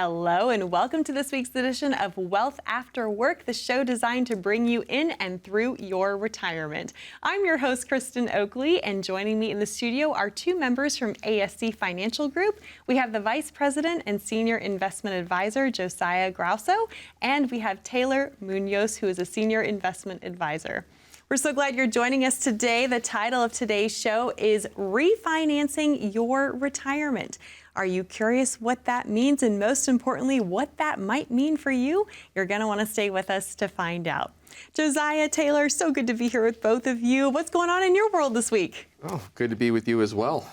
Hello and welcome to this week's edition of Wealth After Work, the show designed to bring you in and through your retirement. I'm your host, Kristen Oakley, and joining me in the studio are two members from ASC Financial Group. We have the Vice President and Senior Investment Advisor, Josiah Grauso, and we have Taylor Muñoz, who is a Senior Investment Advisor. We're so glad you're joining us today. The title of today's show is Refinancing Your Retirement. Are you curious what that means, and most importantly, what that might mean for you? You're going to want to stay with us to find out. Josiah, Taylor, so good to be here with both of you. What's going on in your world this week? Oh, good to be with you as well.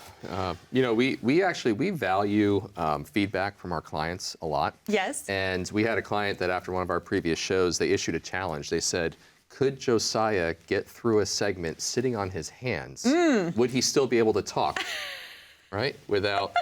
We value feedback from our clients a lot. Yes. And we had a client that after one of our previous shows, they issued a challenge. They said, could Josiah get through a segment sitting on his hands? Would he still be able to talk, right? Without...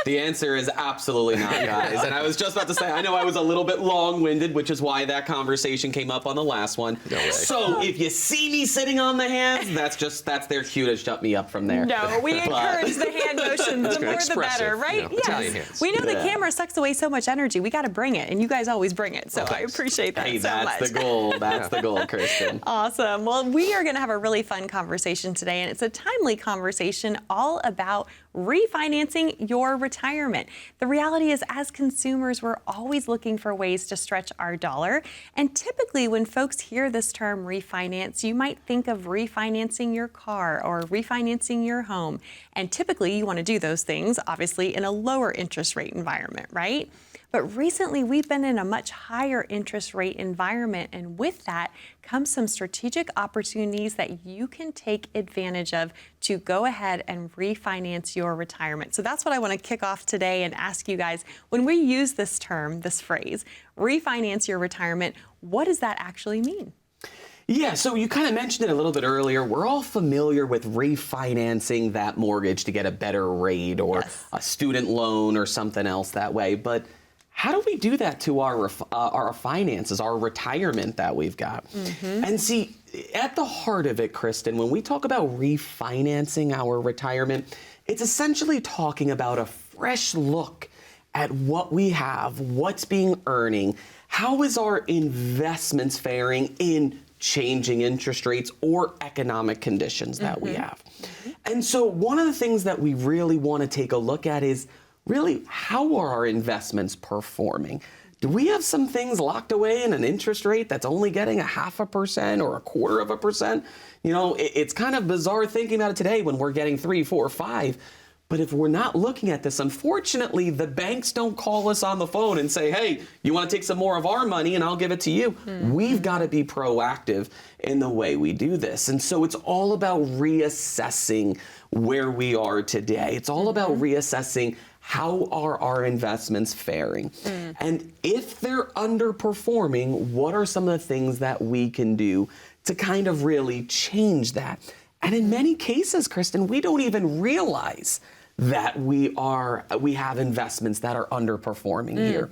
The answer is absolutely not, guys. And I was just about to say, I know I was a little bit long-winded, which is why that conversation came up on the last one. No way. So if you see me sitting on the hands, that's their cue to shut me up from there. No, we encourage the hand motions. The more the better, right? Yes. Italian hands. We know the camera sucks away so much energy. We got to bring it, and you guys always bring it. So I appreciate that hey, so much. that's the goal. That's the goal, Kristen. Awesome. Well, we are going to have a really fun conversation today, and it's a timely conversation all about refinancing your retirement. The reality is, as consumers, we're always looking for ways to stretch our dollar. And typically when folks hear this term refinance, you might think of refinancing your car or refinancing your home. And typically you want to do those things, obviously, in a lower interest rate environment, right? But recently, we've been in a much higher interest rate environment, and with that comes some strategic opportunities that you can take advantage of to go ahead and refinance your retirement. So that's what I want to kick off today and ask you guys, when we use this term, this phrase, refinance your retirement, what does that actually mean? Yeah, so you kind of mentioned it a little bit earlier. We're all familiar with refinancing that mortgage to get a better rate or a student loan or something else that way. But how do we do that to our finances, our retirement that we've got? And see, at the heart of it, Kristen, when we talk about refinancing our retirement, it's essentially talking about a fresh look at what we have, what's being earning, how is our investments faring in changing interest rates or economic conditions that we have. And so one of the things that we really want to take a look at is really, how are our investments performing? Do we have some things locked away in an interest rate that's only getting 0.5% or 0.25%? You know, it's kind of bizarre thinking about it today when we're getting 3, 4, 5. But if we're not looking at this, unfortunately, the banks don't call us on the phone and say, hey, you want to take some more of our money and I'll give it to you. We've got to be proactive in the way we do this. And so it's all about reassessing where we are today. It's all about reassessing how are our investments faring? And if they're underperforming, what are some of the things that we can do to kind of really change that? And in many cases, Kristen, we don't even realize that we have investments that are underperforming here.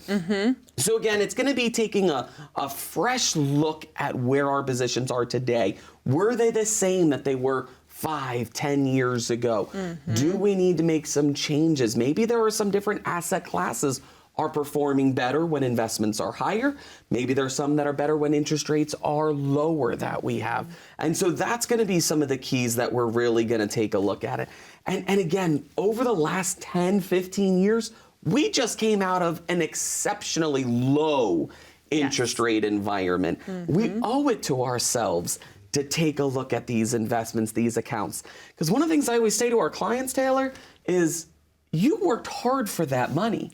So again, it's going to be taking a fresh look at where our positions are today. Were they the same that they were 5, 10 years ago? Do we need to make some changes? Maybe there are some different asset classes are performing better when investments are higher. Maybe there's some that are better when interest rates are lower that we have. And so that's going to be some of the keys that we're really going to take a look at it. And again, over the last 10, 15 years, we just came out of an exceptionally low interest rate environment. We owe it to ourselves to take a look at these investments, these accounts. Because one of the things I always say to our clients, Taylor, is you worked hard for that money.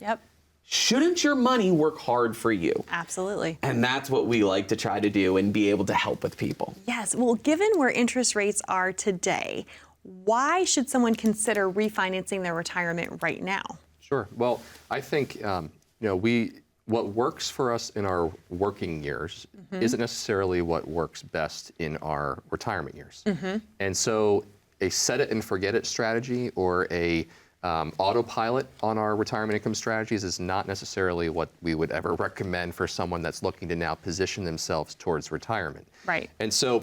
Shouldn't your money work hard for you? Absolutely. And that's what we like to try to do and be able to help with people. Yes. Well, given where interest rates are today, why should someone consider refinancing their retirement right now? Sure. Well, I think what works for us in our working years isn't necessarily what works best in our retirement years. And so a set it and forget it strategy or a autopilot on our retirement income strategies is not necessarily what we would ever recommend for someone that's looking to now position themselves towards retirement. Right. And so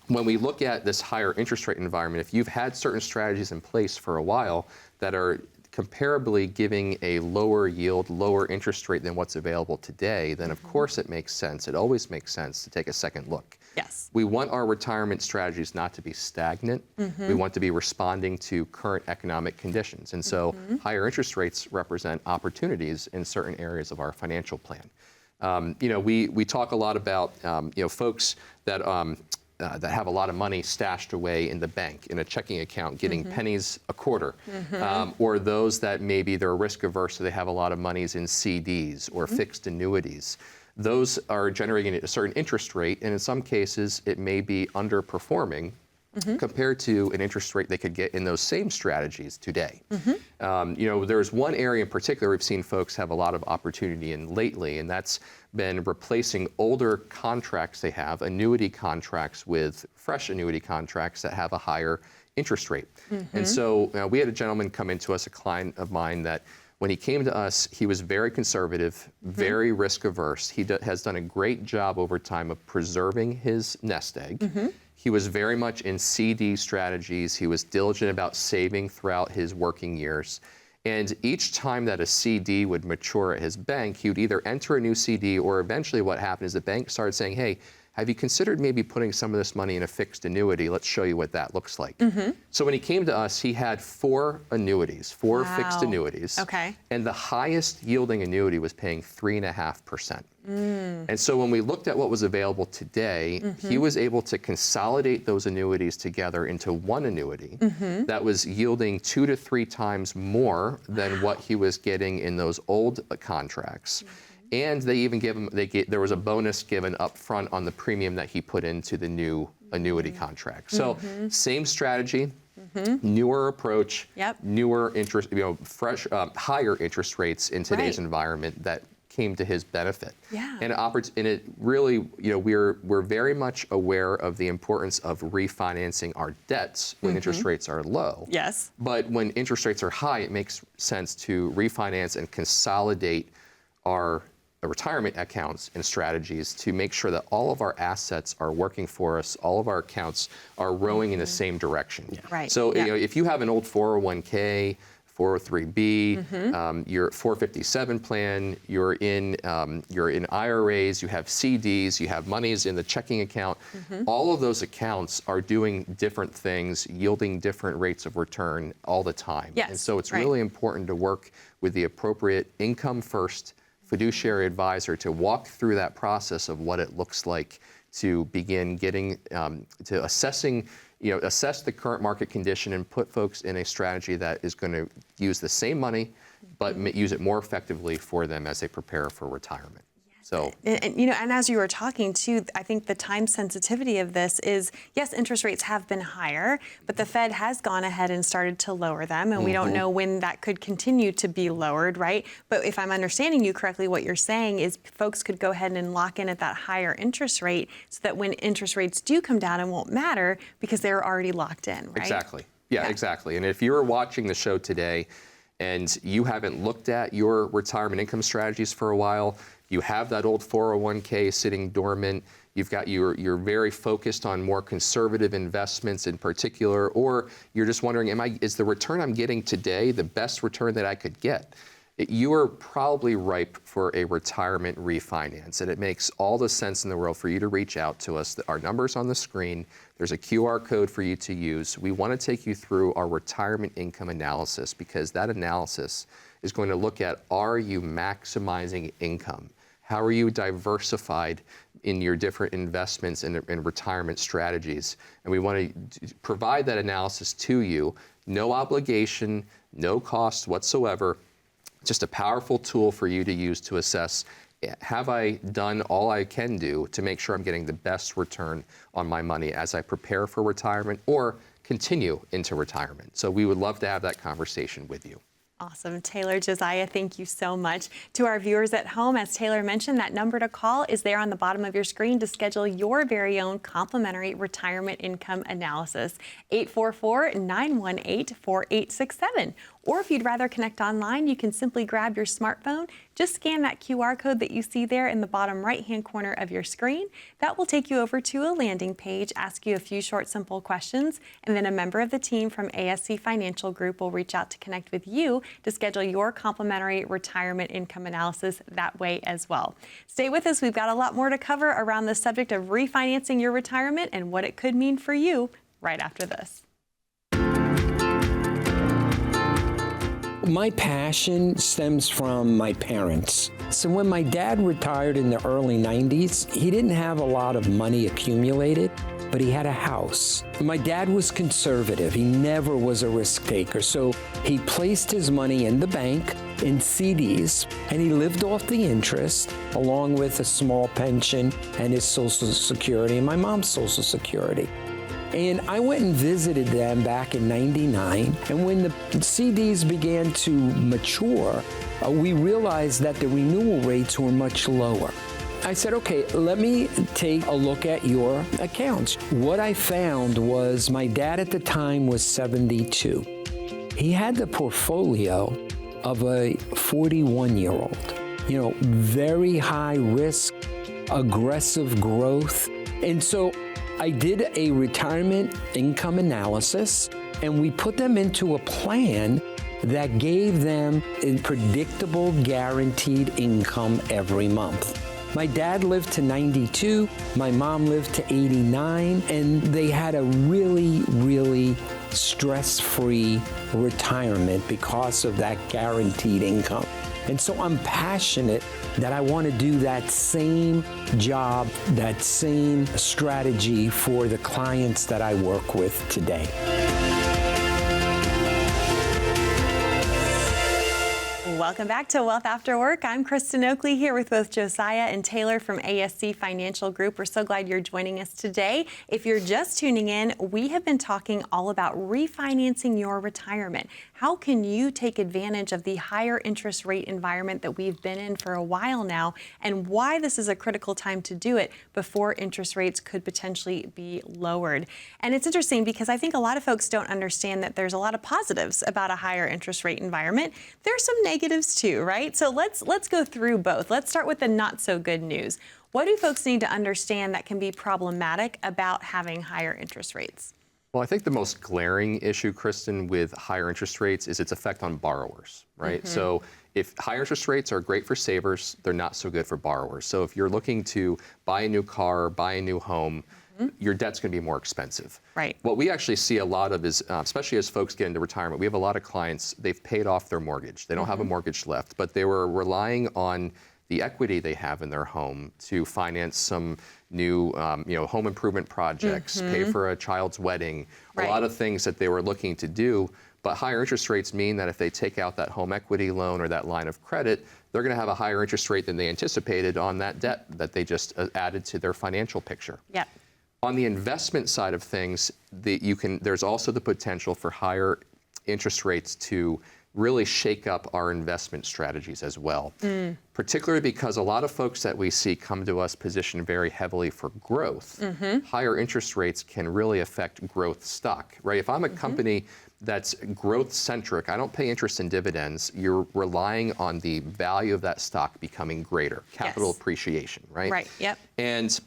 when we look at this higher interest rate environment, if you've had certain strategies in place for a while that are comparably giving a lower yield, lower interest rate than what's available today, then of course it makes sense. It always makes sense to take a second look. Yes. We want our retirement strategies not to be stagnant. We want to be responding to current economic conditions. And so higher interest rates represent opportunities in certain areas of our financial plan. We talk a lot about folks that have a lot of money stashed away in the bank in a checking account, getting pennies a quarter, or those that maybe they're risk averse, so they have a lot of monies in CDs or fixed annuities. Those are generating a certain interest rate, and in some cases, it may be underperforming compared to an interest rate they could get in those same strategies today. There's one area in particular we've seen folks have a lot of opportunity in lately, and that's been replacing older contracts they have, annuity contracts, with fresh annuity contracts that have a higher interest rate. And so we had a gentleman come into us, a client of mine, that when he came to us, he was very conservative, very risk averse. He has done a great job over time of preserving his nest egg. He was very much in CD strategies. He was diligent about saving throughout his working years. And each time that a CD would mature at his bank, he would either enter a new CD, or eventually what happened is the bank started saying, hey, have you considered maybe putting some of this money in a fixed annuity? Let's show you what that looks like. So when he came to us, he had 4 annuities, 4 fixed annuities. Okay. And the highest yielding annuity was paying 3.5%. And so when we looked at what was available today, he was able to consolidate those annuities together into one annuity that was yielding 2 to 3 times more than what he was getting in those old contracts. And they even there was a bonus given up front on the premium that he put into the new annuity contract. So same strategy, newer approach, newer interest, fresh, higher interest rates in today's environment that came to his benefit. And it really, we're very much aware of the importance of refinancing our debts when interest rates are low. Yes. But when interest rates are high, it makes sense to refinance and consolidate our retirement accounts and strategies to make sure that all of our assets are working for us, all of our accounts are rowing in the same direction. Right. So if you have an old 401k, 403b, your 457 plan, you're in IRAs, you have CDs, you have monies in the checking account. All of those accounts are doing different things, yielding different rates of return all the time. And so it's really important to work with the appropriate income first fiduciary advisor to walk through that process of what it looks like to begin getting to assess the current market condition and put folks in a strategy that is going to use the same money, but use it more effectively for them as they prepare for retirement. So, and as you were talking too, I think the time sensitivity of this is, yes, interest rates have been higher, but the Fed has gone ahead and started to lower them, and we don't know when that could continue to be lowered, right? But if I'm understanding you correctly, what you're saying is folks could go ahead and lock in at that higher interest rate so that when interest rates do come down, it won't matter because they're already locked in, right? Exactly. Yeah, exactly. And if you're watching the show today and you haven't looked at your retirement income strategies for a while, you have that old 401k sitting dormant, you're very focused on more conservative investments in particular, or you're just wondering, is the return I'm getting today the best return that I could get? You are probably ripe for a retirement refinance, and it makes all the sense in the world for you to reach out to us. Our number's on the screen. There's a QR code for you to use. We want to take you through our retirement income analysis, because that analysis is going to look at, are you maximizing income? How are you diversified in your different investments and retirement strategies? And we want to provide that analysis to you. No obligation, no cost whatsoever. Just a powerful tool for you to use to assess, have I done all I can do to make sure I'm getting the best return on my money as I prepare for retirement or continue into retirement? So we would love to have that conversation with you. Awesome. Taylor, Josiah, thank you so much. To our viewers at home, as Taylor mentioned, that number to call is there on the bottom of your screen to schedule your very own complimentary retirement income analysis, 844-918-4867. Or if you'd rather connect online, you can simply grab your smartphone, just scan that QR code that you see there in the bottom right-hand corner of your screen. That will take you over to a landing page, ask you a few short, simple questions, and then a member of the team from ASC Financial Group will reach out to connect with you to schedule your complimentary retirement income analysis that way as well. Stay with us. We've got a lot more to cover around the subject of refinancing your retirement and what it could mean for you right after this. My passion stems from my parents. So when my dad retired in the early 90s, he didn't have a lot of money accumulated, but he had a house. My dad was conservative. He never was a risk taker. So he placed his money in the bank, in CDs, and he lived off the interest along with a small pension and his Social Security and my mom's Social Security. And I went and visited them back in '99, and when the CDs began to mature, we realized that the renewal rates were much lower. I said, okay, let me take a look at your accounts. What I found was my dad at the time was 72. He had the portfolio of a 41-year-old. You know, very high risk, aggressive growth. And so I did a retirement income analysis, and we put them into a plan that gave them a predictable, guaranteed income every month. My dad lived to 92, my mom lived to 89, and they had a really, really stress-free retirement because of that guaranteed income. And so I'm passionate that I want to do that same job, that same strategy for the clients that I work with today. Welcome back to Wealth After Work. I'm Kristen Oakley here with both Josiah and Taylor from ASC Financial Group. We're so glad you're joining us today. If you're just tuning in, we have been talking all about refinancing your retirement. How can you take advantage of the higher interest rate environment that we've been in for a while now, and why this is a critical time to do it before interest rates could potentially be lowered. And it's interesting because I think a lot of folks don't understand that there's a lot of positives about a higher interest rate environment. There's some negatives too, right? So let's go through both. Let's start with the not so good news. What do folks need to understand that can be problematic about having higher interest rates? Well, I think the most glaring issue, Kristen, with higher interest rates is its effect on borrowers, right? So if higher interest rates are great for savers, they're not so good for borrowers. So if you're looking to buy a new car, buy a new home, your debt's going to be more expensive. Right. What we actually see a lot of is, especially as folks get into retirement, we have a lot of clients, they've paid off their mortgage. They don't have a mortgage left, but they were relying on the equity they have in their home to finance some new home improvement projects, pay for a child's wedding, a lot of things that they were looking to do. But higher interest rates mean that if they take out that home equity loan or that line of credit, they're going to have a higher interest rate than they anticipated on that debt that they just added to their financial picture. Yep. On the investment side of things, there's also the potential for higher interest rates to really shake up our investment strategies as well, particularly because a lot of folks that we see come to us positioned very heavily for growth. Higher interest rates can really affect growth stock, right? If I'm a company that's growth-centric, I don't pay interest in dividends, you're relying on the value of that stock becoming greater, capital appreciation, right? Right, yep. And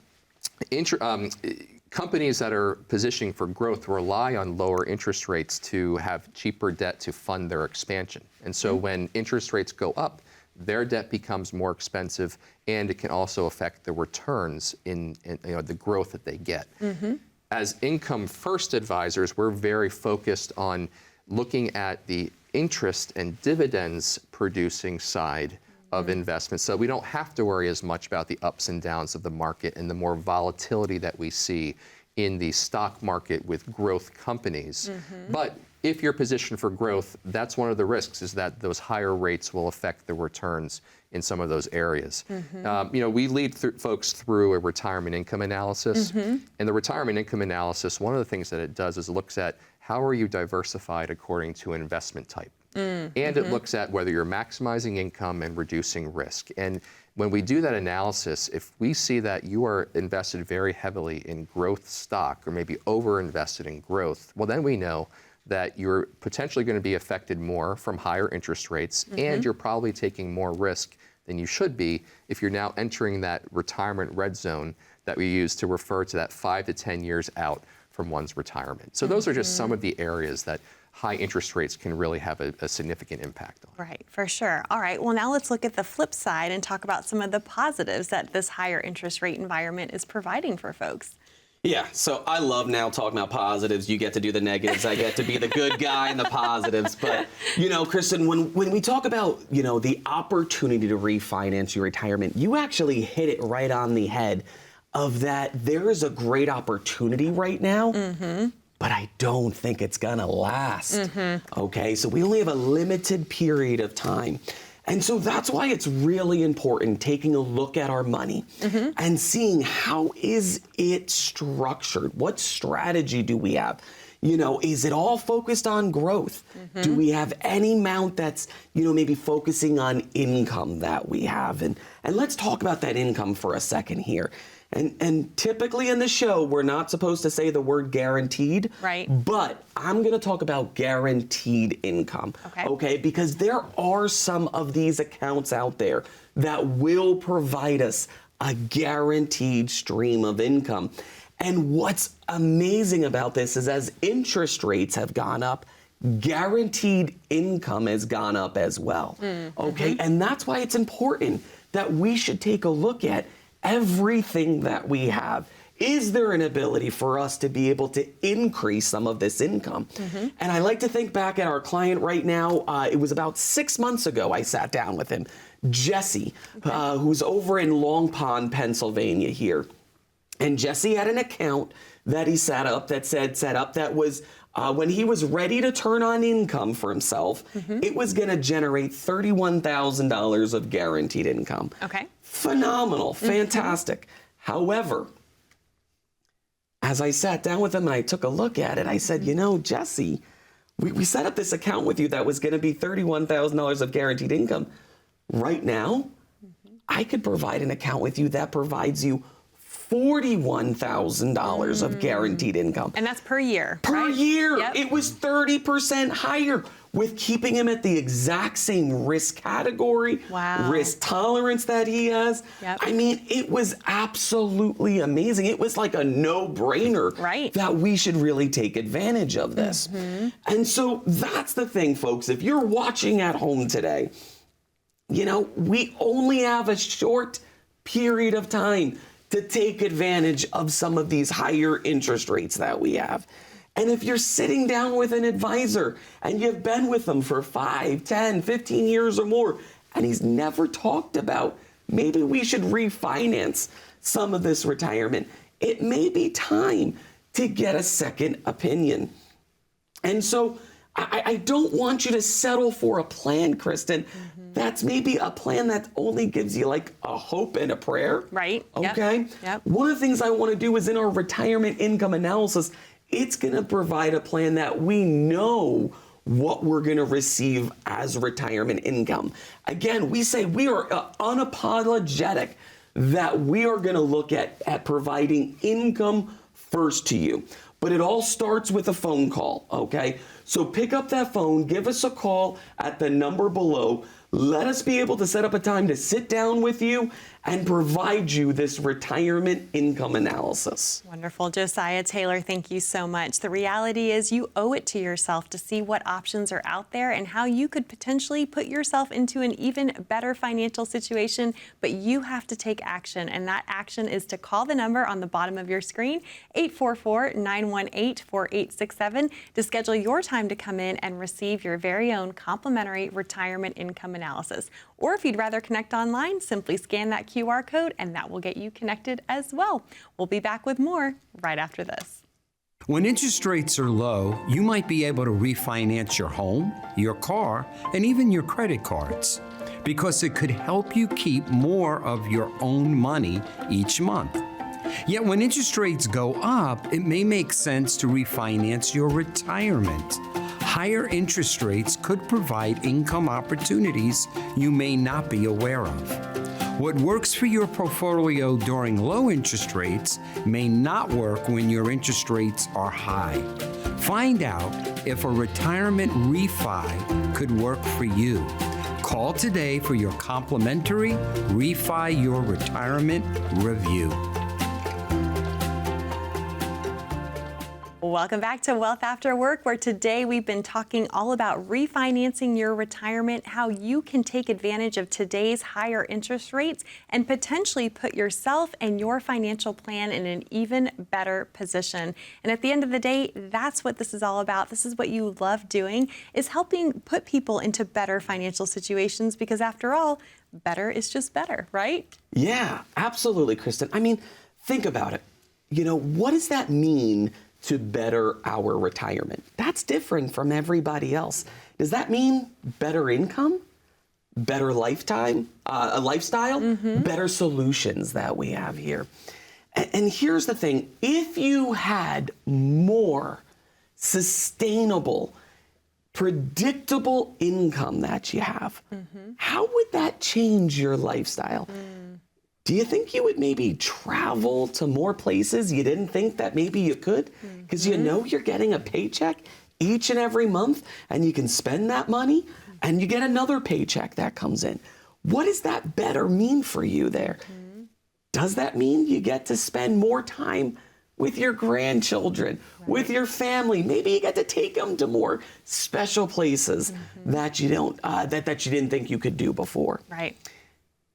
companies that are positioning for growth rely on lower interest rates to have cheaper debt to fund their expansion. And so when interest rates go up, their debt becomes more expensive, and it can also affect the returns in the growth that they get. As income first advisors, we're very focused on looking at the interest and dividends producing side of investments, so we don't have to worry as much about the ups and downs of the market and the more volatility that we see in the stock market with growth companies. But if you're positioned for growth, that's one of the risks, is that those higher rates will affect the returns in some of those areas. We lead folks through a retirement income analysis. And the retirement income analysis, one of the things that it does is it looks at how are you diversified according to investment type. And it looks at whether you're maximizing income and reducing risk. And when we do that analysis, if we see that you are invested very heavily in growth stock or maybe over-invested in growth, well, then we know that you're potentially going to be affected more from higher interest rates, and you're probably taking more risk than you should be if you're now entering that retirement red zone that we use to refer to that 5 to 10 years out from one's retirement. So those are just some of the areas that high interest rates can really have a significant impact on. Right, for sure. All right, well, now let's look at the flip side and talk about some of the positives that this higher interest rate environment is providing for folks. Yeah, so I love now talking about positives. You get to do the negatives. I get to be the good guy in the positives. But, you know, Kristen, when we talk about, you know, the opportunity to refinance your retirement, you actually hit it right on the head of that there is a great opportunity right now, but I don't think it's going to last. Okay, so we only have a limited period of time. And so that's why it's really important taking a look at our money and seeing how is it structured? What strategy do we have? You know, is it all focused on growth? Do we have any amount that's, you know, maybe focusing on income that we have? And let's talk about that income for a second here. And typically in the show, we're not supposed to say the word guaranteed. Right. But I'm going to talk about guaranteed income. Okay? Because there are some of these accounts out there that will provide us a guaranteed stream of income. And what's amazing about this is as interest rates have gone up, guaranteed income has gone up as well. Okay? And that's why it's important that we should take a look at everything that we have. Is there an ability for us to be able to increase some of this income? And I like to think back at our client right now. It was about 6 months ago I sat down with him, Jesse, who's over in Long Pond, Pennsylvania here. And Jesse had an account that he set up that was when he was ready to turn on income for himself, it was going to generate $31,000 of guaranteed income. Okay. Phenomenal, fantastic. However, as I sat down with him and I took a look at it, I said, you know, Jesse, we set up this account with you that was going to be $31,000 of guaranteed income. Right now, I could provide an account with you that provides you $41,000 of guaranteed income. And that's per year, Per right? year. Yep. It was 30% higher with keeping him at the exact same risk category, risk tolerance that he has. I mean, it was absolutely amazing. It was like a no-brainer that we should really take advantage of this. And so that's the thing, folks. If you're watching at home today, you know, we only have a short period of time to take advantage of some of these higher interest rates that we have. And if you're sitting down with an advisor and you've been with them for 5, 10, 15 years or more, and he's never talked about maybe we should refinance some of this retirement, it may be time to get a second opinion. And so I don't want you to settle for a plan, Kristen. That's maybe a plan that only gives you like a hope and a prayer. Right. Okay. One of the things I want to do is in our retirement income analysis, it's going to provide a plan that we know what we're going to receive as retirement income. Again, we say we are unapologetic that we are going to look at providing income first to you. But it all starts with a phone call, okay? So pick up that phone, give us a call at the number below. Let us be able to set up a time to sit down with you and provide you this retirement income analysis. Wonderful. Josiah Taylor, thank you so much. The reality is you owe it to yourself to see what options are out there and how you could potentially put yourself into an even better financial situation, but you have to take action, and that action is to call the number on the bottom of your screen, 844-918-4867, to schedule your time to come in and receive your very own complimentary retirement income analysis. Or if you'd rather connect online, simply scan that QR code and that will get you connected as well. We'll be back with more right after this. When interest rates are low, you might be able to refinance your home, your car, and even your credit cards, because it could help you keep more of your own money each month. Yet when interest rates go up, it may make sense to refinance your retirement. Higher interest rates could provide income opportunities you may not be aware of. What works for your portfolio during low interest rates may not work when your interest rates are high. Find out if a retirement refi could work for you. Call today for your complimentary Refi Your Retirement review. Welcome back to Wealth After Work, where today we've been talking all about refinancing your retirement, how you can take advantage of today's higher interest rates and potentially put yourself and your financial plan in an even better position. And at the end of the day, that's what this is all about. This is what you love doing, is helping put people into better financial situations, because after all, better is just better, right? Yeah, absolutely, Kristen. I mean, think about it. You know, what does that mean to better our retirement? That's different from everybody else. Does that mean better income, better lifestyle, better solutions that we have here? And here's the thing: if you had more sustainable, predictable income that you have, how would that change your lifestyle? Do you think you would maybe travel to more places you didn't think that maybe you could? Because you know you're getting a paycheck each and every month, and you can spend that money, and you get another paycheck that comes in. What does that better mean for you there? Does that mean you get to spend more time with your grandchildren, with your family? Maybe you get to take them to more special places that you don't that you didn't think you could do before. Right.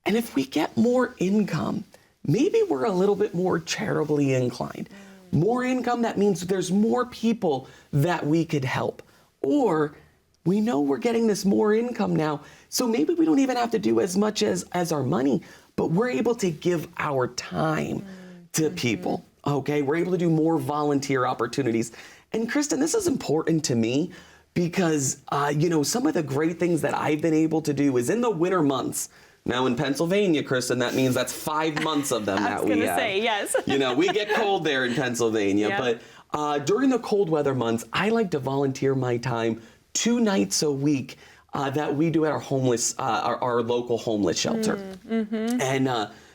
And if we get more income, maybe we're a little bit more charitably inclined. More income, that means there's more people that we could help. Or we know we're getting this more income now, so maybe we don't even have to do as much as our money, but we're able to give our time to people, okay? We're able to do more volunteer opportunities. And Kristen, this is important to me because, you know, some of the great things that I've been able to do is in the winter months. Now in Pennsylvania, Kristen, that means that's 5 months of them that we have. I was going to say, yes. You know, we get cold there in Pennsylvania, but during the cold weather months, I like to volunteer my time 2 nights a week that we do at our local homeless shelter. And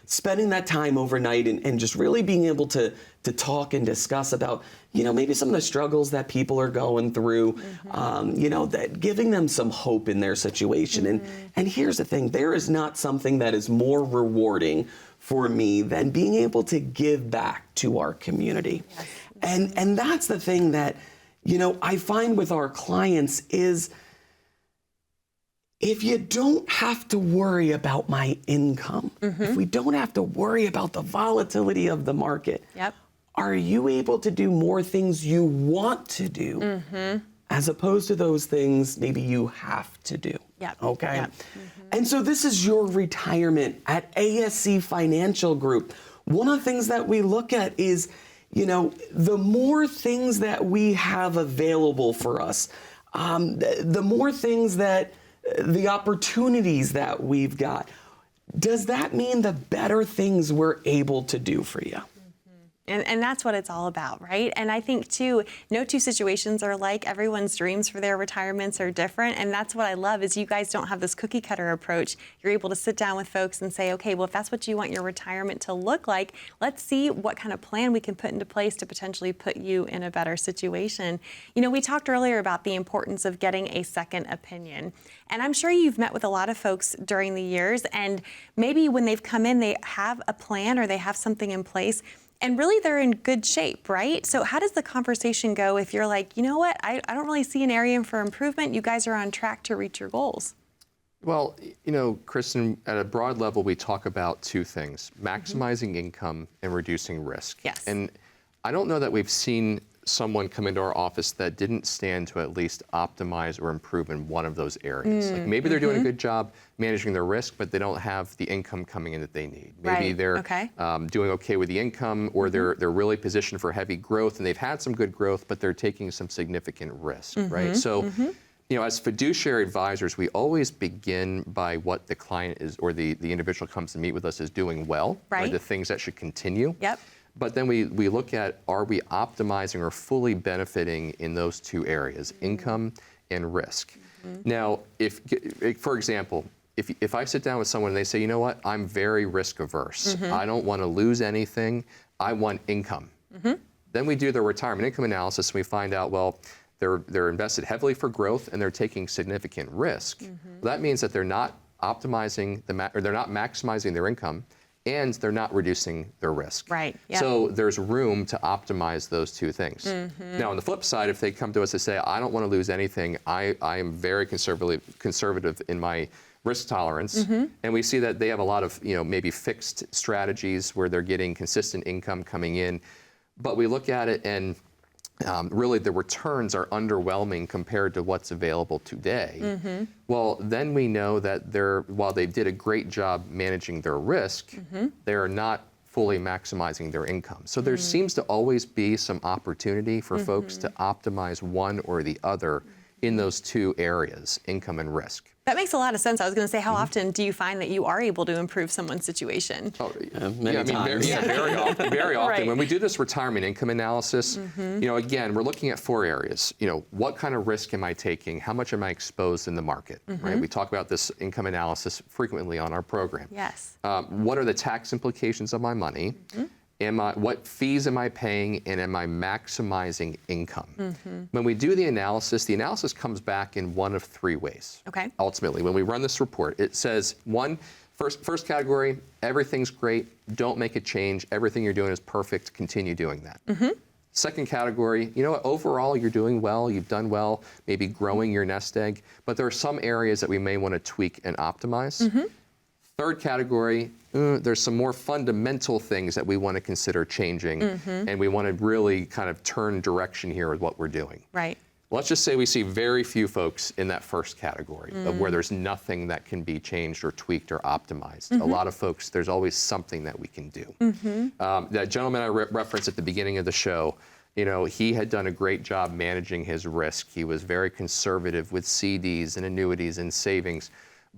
spending that time overnight and just really being able to talk and discuss about, you know, maybe some of the struggles that people are going through, you know, that giving them some hope in their situation. And here's the thing, there is not something that is more rewarding for me than being able to give back to our community. And that's the thing that, you know, I find with our clients is, if you don't have to worry about my income, if we don't have to worry about the volatility of the market, are you able to do more things you want to do as opposed to those things maybe you have to do? Okay. And so this is your retirement at ASC Financial Group. One of the things that we look at is, you know, the more things that we have available for us, the more things that the opportunities that we've got, does that mean the better things we're able to do for you? And that's what it's all about, right? And I think, too, no two situations are like. Everyone's dreams for their retirements are different. And that's what I love is you guys don't have this cookie cutter approach. You're able to sit down with folks and say, okay, well, if that's what you want your retirement to look like, let's see what kind of plan we can put into place to potentially put you in a better situation. You know, we talked earlier about the importance of getting a second opinion. And I'm sure you've met with a lot of folks during the years, and maybe when they've come in, they have a plan or they have something in place, and really they're in good shape, right? So how does the conversation go if you're like, you know what, I don't really see an area for improvement. You guys are on track to reach your goals. Well, you know, Kristen, at a broad level, we talk about 2 things, maximizing income and reducing risk. Yes. And I don't know that we've seen someone come into our office that didn't stand to at least optimize or improve in one of those areas. Like maybe they're doing a good job managing their risk, but they don't have the income coming in that they need. Maybe they're doing okay with the income, or they're really positioned for heavy growth, and they've had some good growth, but they're taking some significant risk, right? So, you know, as fiduciary advisors, we always begin by what the client is, or the individual comes to meet with us is doing well, or the things that should continue. But then we look at, are we optimizing or fully benefiting in those 2 areas, income and risk? Now, if, for example, if I sit down with someone and they say, you know what, I'm very risk averse. I don't want to lose anything. I want income. Then we do the retirement income analysis, and we find out, well, they're invested heavily for growth, and they're taking significant risk. Well, that means that they're not optimizing or they're not maximizing their income, and they're not reducing their risk. Right. Yep. So there's room to optimize those two things. Now, on the flip side, if they come to us and say, I don't want to lose anything, I am very conservative in my risk tolerance, and we see that they have a lot of maybe fixed strategies where they're getting consistent income coming in, but we look at it and really the returns are underwhelming compared to what's available today. Well, then we know that while they did a great job managing their risk, they're not fully maximizing their income. So there seems to always be some opportunity for folks to optimize one or the other in those two areas, income and risk. That makes a lot of sense. I was going to say, how often do you find that you are able to improve someone's situation? Oh, many times. Very often. Very often. Right. When we do this retirement income analysis, again, we're looking at 4 areas. What kind of risk am I taking? How much am I exposed in the market? Right? We talk about this income analysis frequently on our program. Yes. What are the tax implications of my money? What fees am I paying, and am I maximizing income? When we do the analysis comes back in one of 3 ways. Okay. Ultimately, when we run this report, it says, first category, everything's great, don't make a change, everything you're doing is perfect, continue doing that. Second category, overall you're doing well, you've done well, maybe growing your nest egg, but there are some areas that we may want to tweak and optimize. Third category, there's some more fundamental things that we want to consider changing, and we want to really kind of turn direction here with what we're doing. Right. Let's just say we see very few folks in that first category of where there's nothing that can be changed or tweaked or optimized. A lot of folks, there's always something that we can do. That gentleman I referenced at the beginning of the show, he had done a great job managing his risk. He was very conservative with CDs and annuities and savings,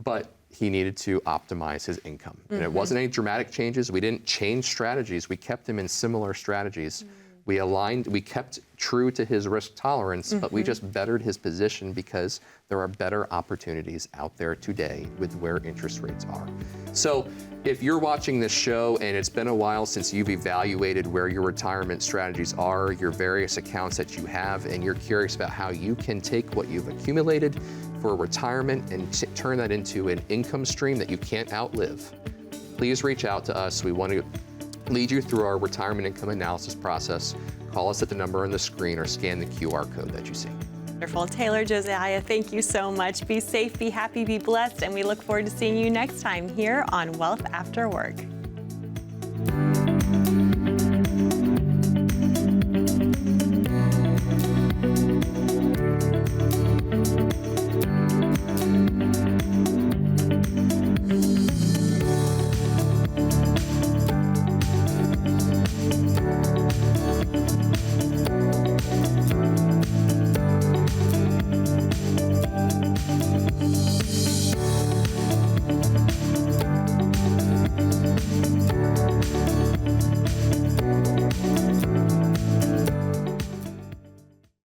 but he needed to optimize his income. And it wasn't any dramatic changes. We didn't change strategies. We kept him in similar strategies. We kept true to his risk tolerance, but we just bettered his position because there are better opportunities out there today with where interest rates are. So if you're watching this show and it's been a while since you've evaluated where your retirement strategies are, your various accounts that you have, and you're curious about how you can take what you've accumulated for retirement and turn that into an income stream that you can't outlive, please reach out to us. We want to lead you through our retirement income analysis process. Call us at the number on the screen or scan the QR code that you see. Wonderful. Taylor, Josiah, thank you so much. Be safe, be happy, be blessed, and we look forward to seeing you next time here on Wealth After Work.